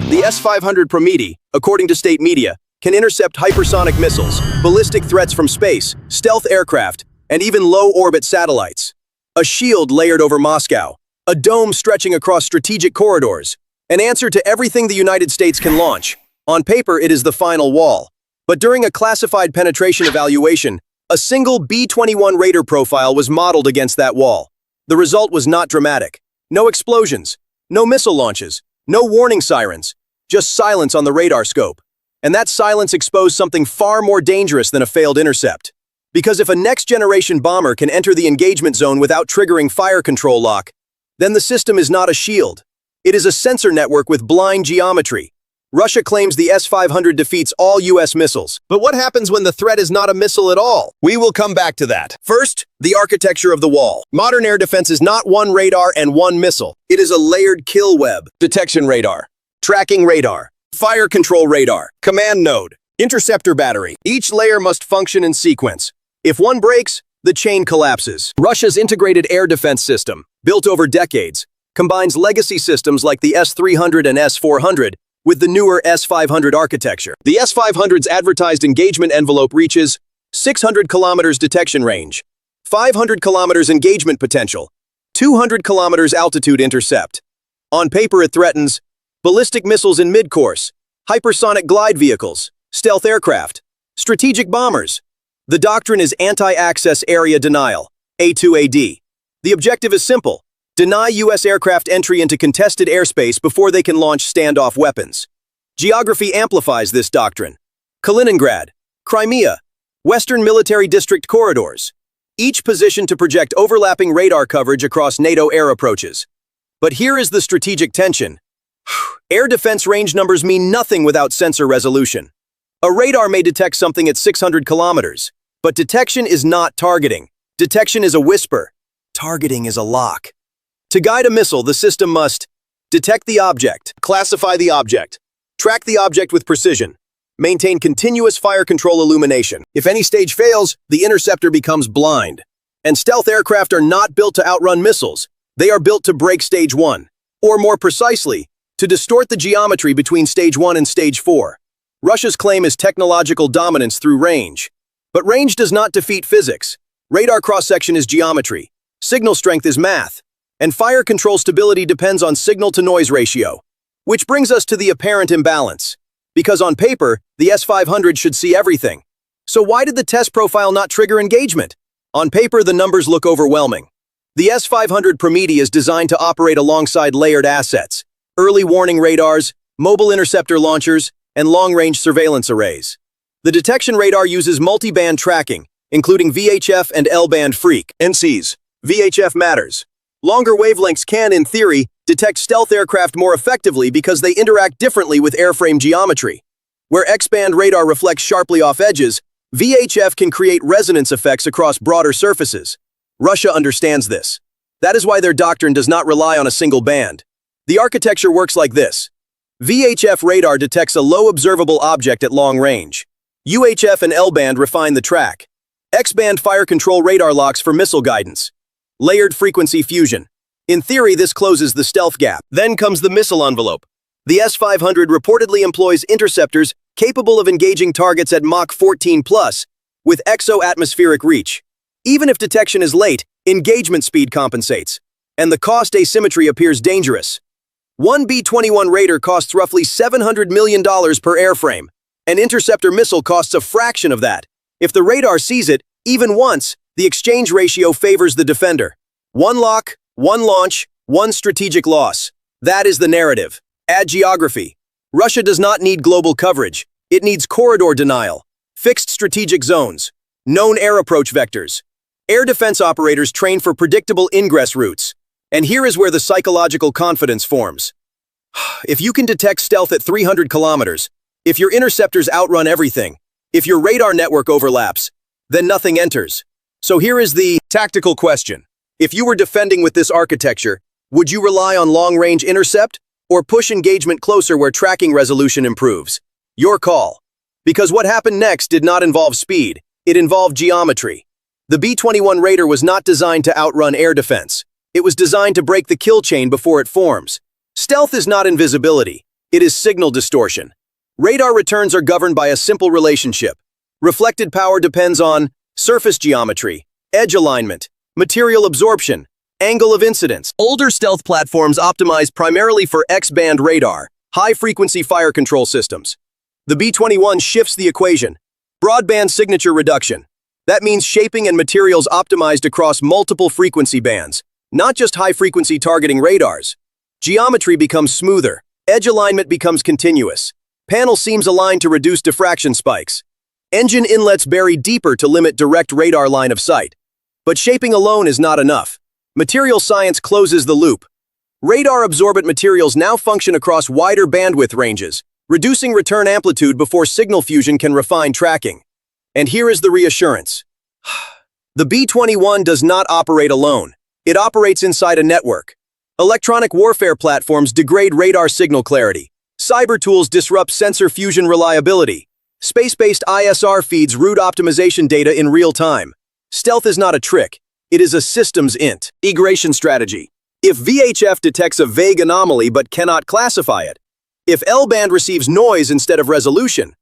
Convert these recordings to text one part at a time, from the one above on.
The S-500 Prometey, according to state media, can intercept hypersonic missiles, ballistic threats from space, stealth aircraft, and even low-orbit satellites. A shield layered over Moscow, a dome stretching across strategic corridors, an answer to everything the United States can launch. On paper, it is the final wall. But during a classified penetration evaluation, a single B-21 radar profile was modeled against that wall. The result was not dramatic. No explosions, no missile launches, no warning sirens, just silence on the radar scope. And that silence exposed something far more dangerous than a failed intercept. Because if a next-generation bomber can enter the engagement zone without triggering fire control lock, then the system is not a shield. It is a sensor network with blind geometry. Russia claims the S-500 defeats all U.S. missiles. But what happens when the threat is not a missile at all? We will come back to that. First, the architecture of the wall. Modern air defense is not one radar and one missile. It is a layered kill web. Detection radar, tracking radar, fire control radar, command node, interceptor battery. Each layer must function in sequence. If one breaks, the chain collapses. Russia's integrated air defense system, built over decades, combines legacy systems like the S-300 and S-400 with the newer S-500 architecture. The S-500's advertised engagement envelope reaches 600 kilometers detection range, 500 kilometers engagement potential, 200 kilometers altitude intercept. On paper, it threatens ballistic missiles in mid-course, hypersonic glide vehicles, stealth aircraft, strategic bombers. The doctrine is anti-access area denial, A2AD. The objective is simple: deny U.S. aircraft entry into contested airspace before they can launch standoff weapons. Geography amplifies this doctrine. Kaliningrad, Crimea, Western Military District corridors, each positioned to project overlapping radar coverage across NATO air approaches. But here is the strategic tension. Air defense range numbers mean nothing without sensor resolution. A radar may detect something at 600 kilometers, but detection is not targeting. Detection is a whisper. Targeting is a lock. To guide a missile, the system must detect the object, classify the object, track the object with precision, maintain continuous fire control illumination. If any stage fails, the interceptor becomes blind. And stealth aircraft are not built to outrun missiles. They are built to break stage 1, or more precisely, to distort the geometry between stage 1 and stage 4. Russia's claim is technological dominance through range. But range does not defeat physics. Radar cross-section is geometry. Signal strength is math. And fire control stability depends on signal-to-noise ratio. Which brings us to the apparent imbalance. Because on paper, the S-500 should see everything. So why did the test profile not trigger engagement? On paper, the numbers look overwhelming. The S-500 Prometey is designed to operate alongside layered assets: early warning radars, mobile interceptor launchers, and long-range surveillance arrays. The detection radar uses multi-band tracking, including VHF and L-band freak NCs. VHF matters. Longer wavelengths can, in theory, detect stealth aircraft more effectively because they interact differently with airframe geometry. Where X-band radar reflects sharply off edges, VHF can create resonance effects across broader surfaces. Russia understands this. That is why their doctrine does not rely on a single band. The architecture works like this. VHF radar detects a low observable object at long range. UHF and L-band refine the track. X-band fire control radar locks for missile guidance. Layered frequency fusion. In theory, this closes the stealth gap. Then comes the missile envelope. The S-500 reportedly employs interceptors capable of engaging targets at Mach 14+, with exo-atmospheric reach. Even if detection is late, engagement speed compensates, and the cost asymmetry appears dangerous. One B-21 radar costs roughly $700 million per airframe. An interceptor missile costs a fraction of that. If the radar sees it, even once, the exchange ratio favors the defender. One lock, one launch, one strategic loss. That is the narrative. Add geography. Russia does not need global coverage. It needs corridor denial, fixed strategic zones, known air approach vectors. Air defense operators train for predictable ingress routes. And here is where the psychological confidence forms. If you can detect stealth at 300 kilometers, if your interceptors outrun everything, if your radar network overlaps, then nothing enters. So here is the tactical question. If you were defending with this architecture, would you rely on long-range intercept or push engagement closer where tracking resolution improves? Your call. Because what happened next did not involve speed, it involved geometry. The B-21 radar was not designed to outrun air defense. It was designed to break the kill chain before it forms. Stealth is not invisibility. It is signal distortion. Radar returns are governed by a simple relationship. Reflected power depends on surface geometry, edge alignment, material absorption, angle of incidence. Older stealth platforms optimized primarily for X-band radar, high-frequency fire control systems. The B-21 shifts the equation. Broadband signature reduction. That means shaping and materials optimized across multiple frequency bands, not just high-frequency targeting radars. Geometry becomes smoother. Edge alignment becomes continuous. Panel seams aligned to reduce diffraction spikes. Engine inlets bury deeper to limit direct radar line of sight. But shaping alone is not enough. Material science closes the loop. Radar-absorbent materials now function across wider bandwidth ranges, reducing return amplitude before signal fusion can refine tracking. And here is the reassurance. The B-21 does not operate alone. It operates inside a network. Electronic warfare platforms degrade radar signal clarity. Cyber tools disrupt sensor fusion reliability. Space-based ISR feeds route optimization data in real time. Stealth is not a trick. It is a systems integration strategy. If VHF detects a vague anomaly but cannot classify it, if L-band receives noise instead of resolution,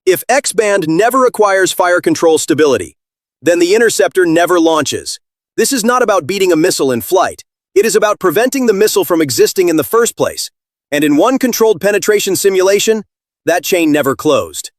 if X-band never acquires fire control stability, then the interceptor never launches. This is not about beating a missile in flight. It is about preventing the missile from existing in the first place. And in one controlled penetration simulation, that chain never closed.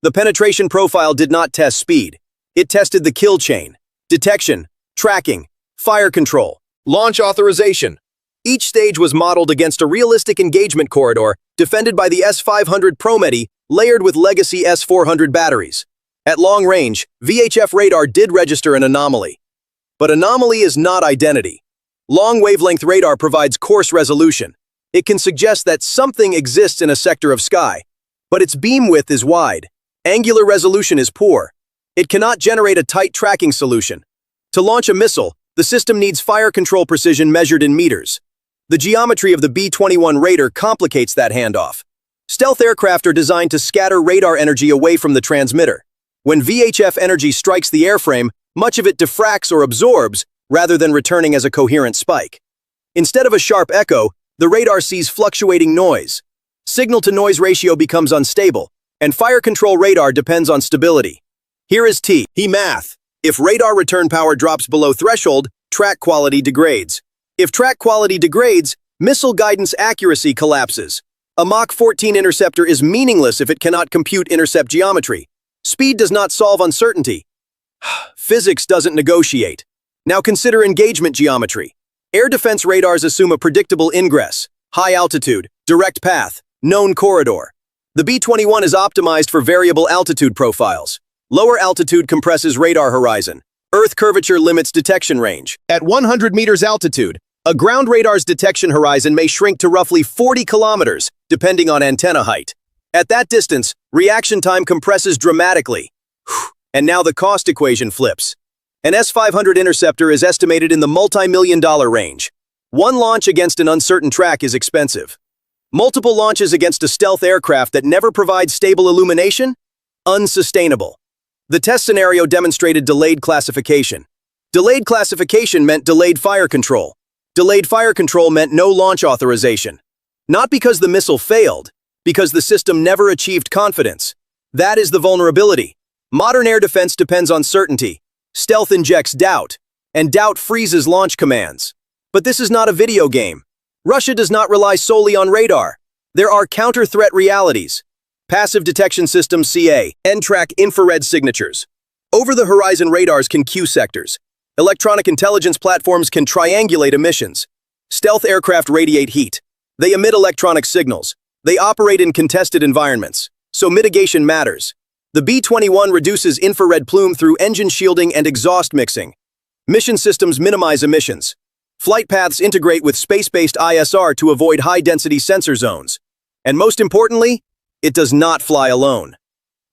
The penetration profile did not test speed. It tested the kill chain, detection, tracking, fire control, launch authorization. Each stage was modeled against a realistic engagement corridor defended by the S-500 Prometey layered with legacy S-400 batteries. At long range, VHF radar did register an anomaly. But anomaly is not identity. Long wavelength radar provides coarse resolution. It can suggest that something exists in a sector of sky, but its beam width is wide. Angular resolution is poor. It cannot generate a tight tracking solution. To launch a missile, the system needs fire control precision measured in meters. The geometry of the B-21 radar complicates that handoff. Stealth aircraft are designed to scatter radar energy away from the transmitter. When VHF energy strikes the airframe, much of it diffracts or absorbs, rather than returning as a coherent spike. Instead of a sharp echo, the radar sees fluctuating noise. Signal-to-noise ratio becomes unstable, and fire control radar depends on stability. Here is math. If radar return power drops below threshold, track quality degrades. If track quality degrades, missile guidance accuracy collapses. A Mach 14 interceptor is meaningless if it cannot compute intercept geometry. Speed does not solve uncertainty. Physics doesn't negotiate. Now consider engagement geometry. Air defense radars assume a predictable ingress, high altitude, direct path, known corridor. The B-21 is optimized for variable altitude profiles. Lower altitude compresses radar horizon. Earth curvature limits detection range. At 100 meters altitude, a ground radar's detection horizon may shrink to roughly 40 kilometers, depending on antenna height. At that distance, reaction time compresses dramatically. And now the cost equation flips. An S-500 interceptor is estimated in the multi-million-dollar range. One launch against an uncertain track is expensive. Multiple launches against a stealth aircraft that never provides stable illumination? Unsustainable. The test scenario demonstrated delayed classification. Delayed classification meant delayed fire control. Delayed fire control meant no launch authorization. Not because the missile failed, because the system never achieved confidence. That is the vulnerability. Modern air defense depends on certainty. Stealth injects doubt, and doubt freezes launch commands. But this is not a video game. Russia does not rely solely on radar. There are counter-threat realities. Passive detection systems CA, track infrared signatures. Over-the-horizon radars can cue sectors. Electronic intelligence platforms can triangulate emissions. Stealth aircraft radiate heat. They emit electronic signals. They operate in contested environments. So mitigation matters. The B-21 reduces infrared plume through engine shielding and exhaust mixing. Mission systems minimize emissions. Flight paths integrate with space-based ISR to avoid high-density sensor zones. And most importantly, it does not fly alone.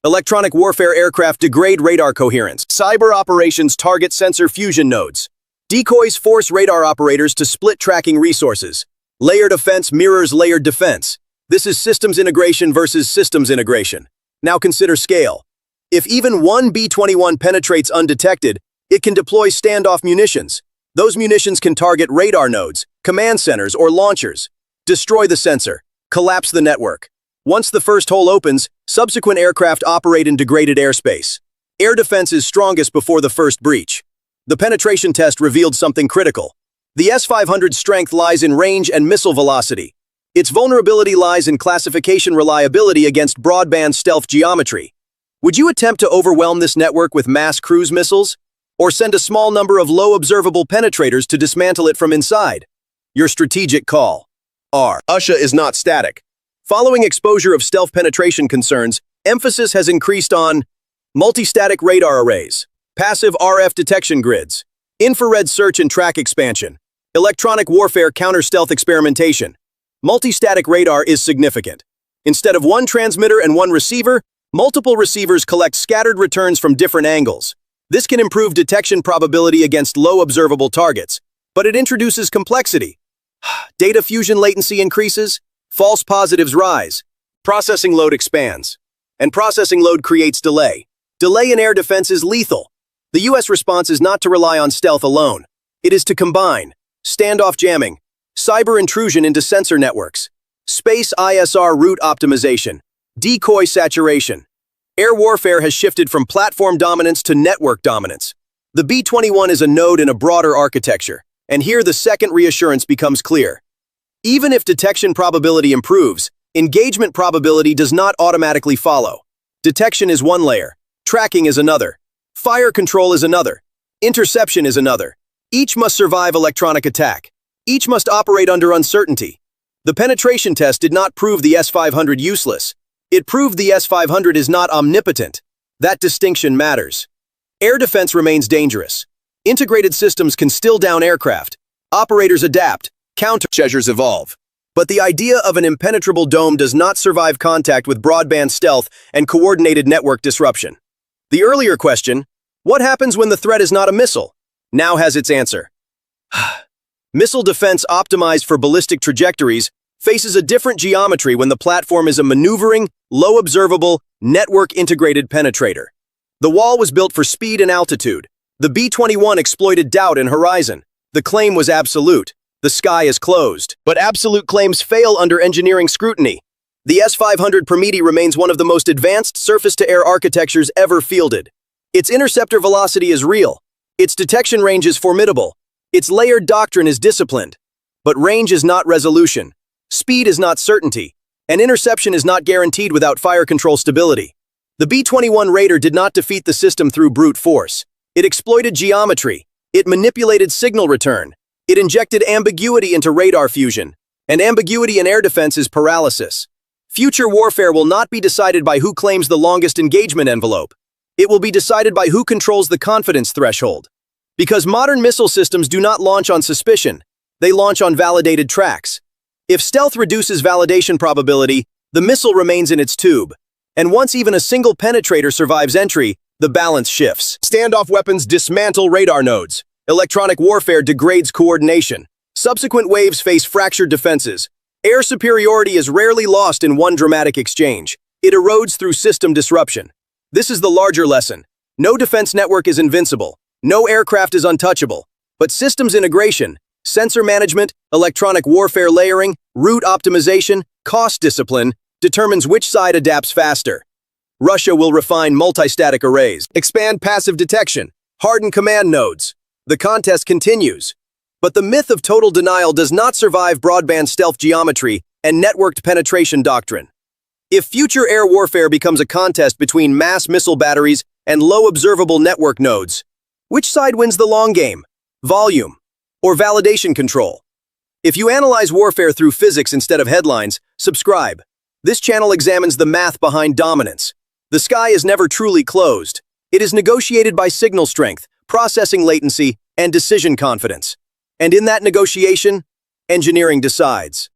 Electronic warfare aircraft degrade radar coherence. Cyber operations target sensor fusion nodes. Decoys force radar operators to split tracking resources. Layered offense mirrors layered defense. This is systems integration versus systems integration. Now consider scale. If even one B-21 penetrates undetected, it can deploy standoff munitions. Those munitions can target radar nodes, command centers, or launchers. Destroy the sensor. Collapse the network. Once the first hole opens, subsequent aircraft operate in degraded airspace. Air defense is strongest before the first breach. The penetration test revealed something critical. The S-500's strength lies in range and missile velocity. Its vulnerability lies in classification reliability against broadband stealth geometry. Would you attempt to overwhelm this network with mass cruise missiles? Or send a small number of low observable penetrators to dismantle it from inside? Your strategic call. Russia is not static. Following exposure of stealth penetration concerns, emphasis has increased on multi-static radar arrays, passive RF detection grids, infrared search and track expansion, electronic warfare counter-stealth experimentation. Multi-static radar is significant. Instead of one transmitter and one receiver, multiple receivers collect scattered returns from different angles. This can improve detection probability against low observable targets, but it introduces complexity. Data fusion latency increases, false positives rise, processing load expands, and processing load creates delay. Delay in air defense is lethal. The U.S. response is not to rely on stealth alone. It is to combine standoff jamming, cyber intrusion into sensor networks, space ISR route optimization, decoy saturation. Air warfare has shifted from platform dominance to network dominance. The B-21 is a node in a broader architecture, and here the second reassurance becomes clear. Even if detection probability improves, engagement probability does not automatically follow. Detection is one layer, tracking is another, fire control is another, interception is another. Each must survive electronic attack. Each must operate under uncertainty. The penetration test did not prove the S-500 useless. It proved the S-500 is not omnipotent. That distinction matters. Air defense remains dangerous. Integrated systems can still down aircraft. Operators adapt. Countermeasures evolve. But the idea of an impenetrable dome does not survive contact with broadband stealth and coordinated network disruption. The earlier question, what happens when the threat is not a missile, now has its answer. Missile defense optimized for ballistic trajectories faces a different geometry when the platform is a maneuvering, low-observable, network-integrated penetrator. The wall was built for speed and altitude. The B-21 exploited doubt and horizon. The claim was absolute. The sky is closed. But absolute claims fail under engineering scrutiny. The S-500 Prometey remains one of the most advanced surface-to-air architectures ever fielded. Its interceptor velocity is real. Its detection range is formidable. Its layered doctrine is disciplined. But range is not resolution. Speed is not certainty, and interception is not guaranteed without fire control stability. The B-21 Raider did not defeat the system through brute force. It exploited geometry. It manipulated signal return. It injected ambiguity into radar fusion. And ambiguity in air defense is paralysis. Future warfare will not be decided by who claims the longest engagement envelope. It will be decided by who controls the confidence threshold. Because modern missile systems do not launch on suspicion. They launch on validated tracks. If stealth reduces validation probability, the missile remains in its tube. And once even a single penetrator survives entry, the balance shifts. Standoff weapons dismantle radar nodes. Electronic warfare degrades coordination. Subsequent waves face fractured defenses. Air superiority is rarely lost in one dramatic exchange. It erodes through system disruption. This is the larger lesson. No defense network is invincible. No aircraft is untouchable. But systems integration, sensor management, electronic warfare layering, route optimization, cost discipline, determines which side adapts faster. Russia will refine multi-static arrays, expand passive detection, harden command nodes. The contest continues. But the myth of total denial does not survive broadband stealth geometry and networked penetration doctrine. If future air warfare becomes a contest between mass missile batteries and low observable network nodes, which side wins the long game? Volume or validation control? If you analyze warfare through physics instead of headlines, subscribe. This channel examines the math behind dominance. The sky is never truly closed. It is negotiated by signal strength, processing latency, and decision confidence. And in that negotiation, engineering decides.